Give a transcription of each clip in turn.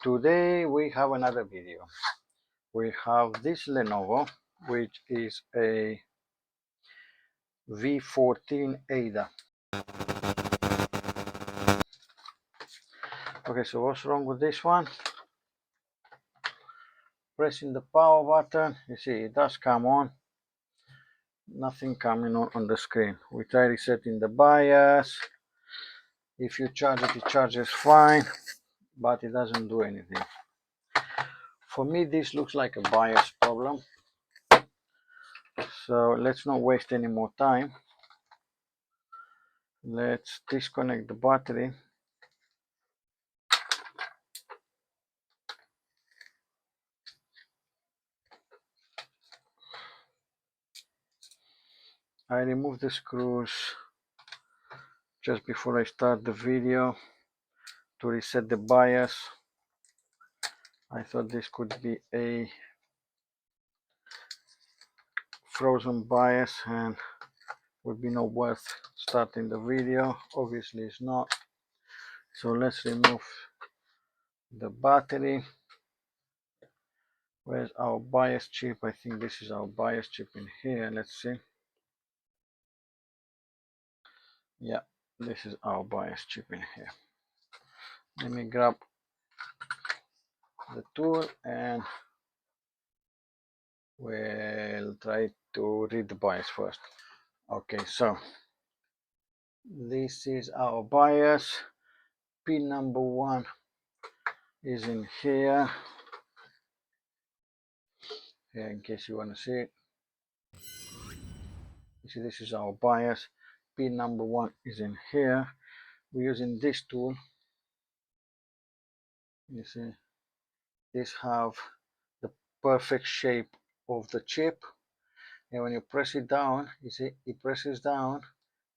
Today we have another video. We have this Lenovo, which is a V14 ADA. Okay, so what's wrong with this one? Pressing the power button, you see it does come on. Nothing coming on the screen. We try resetting the BIOS. If you charge it, it charges fine, but it doesn't do anything. For me, this looks like a BIOS problem. So let's not waste any more time. Let's disconnect the battery. I removed the screws just before I start the video to reset the BIOS. I thought this could be a frozen BIOS and would be no worth starting the video. Obviously it's not. So let's remove the battery. Where's our BIOS chip? I think this is our BIOS chip in here. Let's see. Yeah, this is our BIOS chip in here. Let me grab the tool and we'll try to read the BIOS first. Okay, so this is our BIOS. Pin number 1 is in here. Here, in case you want to see it. You see, this is our BIOS. Pin number 1 is in here. We're using this tool. You see, this have the perfect shape of the chip, and when you press it down, you see it presses down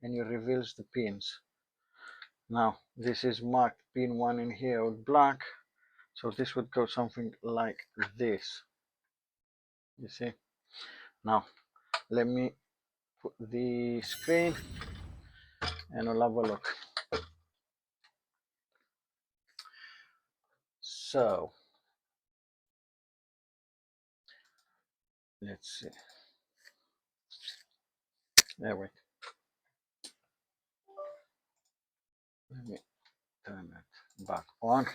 and it reveals the pins. Now this is marked pin 1 in here with black, so this would go something like this. You see. Now let me put the screen and we'll have a look. So let's see. There, wait. Let me turn it back on.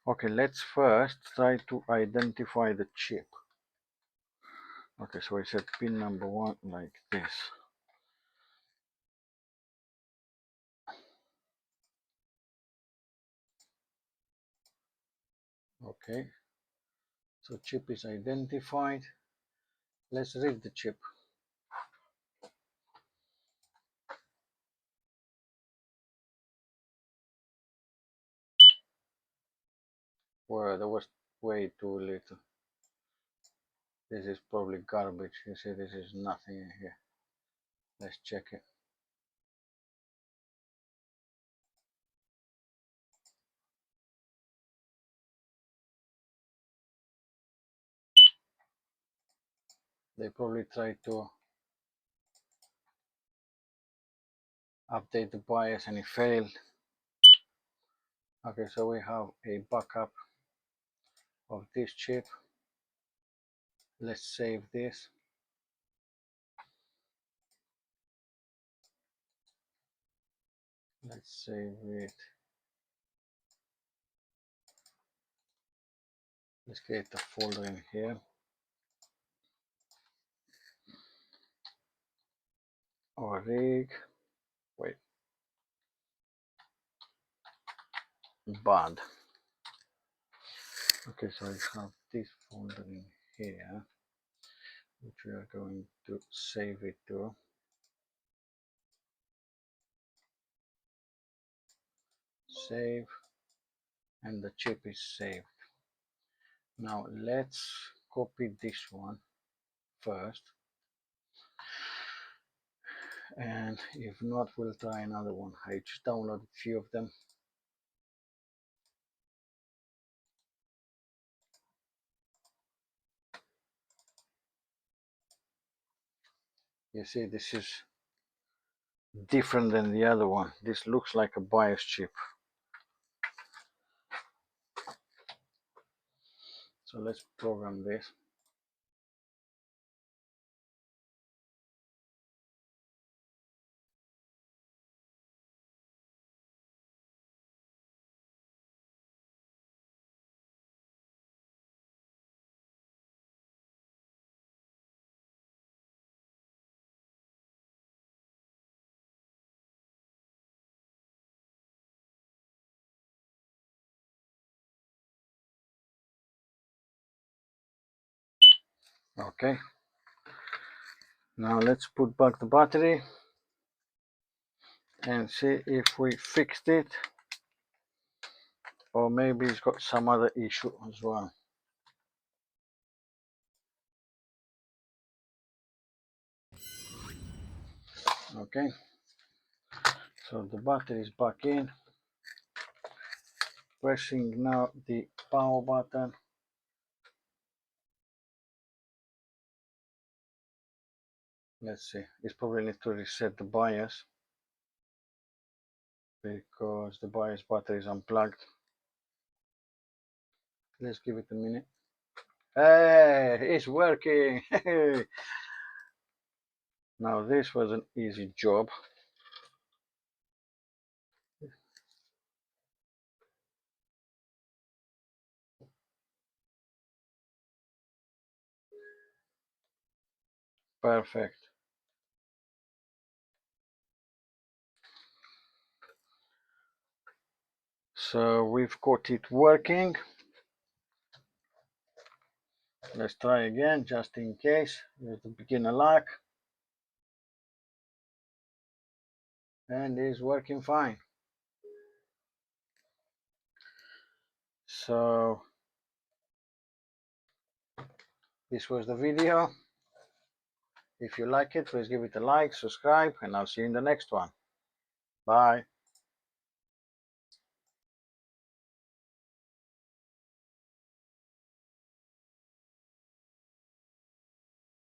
Okay, let's first try to identify the chip. Okay, so I set pin number 1 like this. Okay, so chip is identified. Let's read the chip. Well, that was way too little. This is probably garbage. You see, this is nothing in here. Let's check it. They probably tried to update the BIOS and it failed. Okay, so we have a backup of this chip. Let's save this. Let's save it. Let's create a folder in here. Or rig. Wait. Bad. Okay, so I have this folder in here, which we are going to save it to. Save, and the chip is saved. Now let's copy this one first, and if not, we'll try another one. I just downloaded a few of them. You see, this is different than the other one. This looks like a BIOS chip. So let's program this. Okay, now let's put back the battery and see if we fixed it, or maybe it's got some other issue as well. Okay, so the battery is back in. Pressing now the power button. Let's see, it's probably need to reset the BIOS because the BIOS battery is unplugged. Let's give it a minute. Hey, it's working. Now this was an easy job. Perfect. So we've got it working. Let's try again just in case. Here's the beginner luck. And it's working fine. So this was the video. If you like it, please give it a like, subscribe, and I'll see you in the next one. Bye.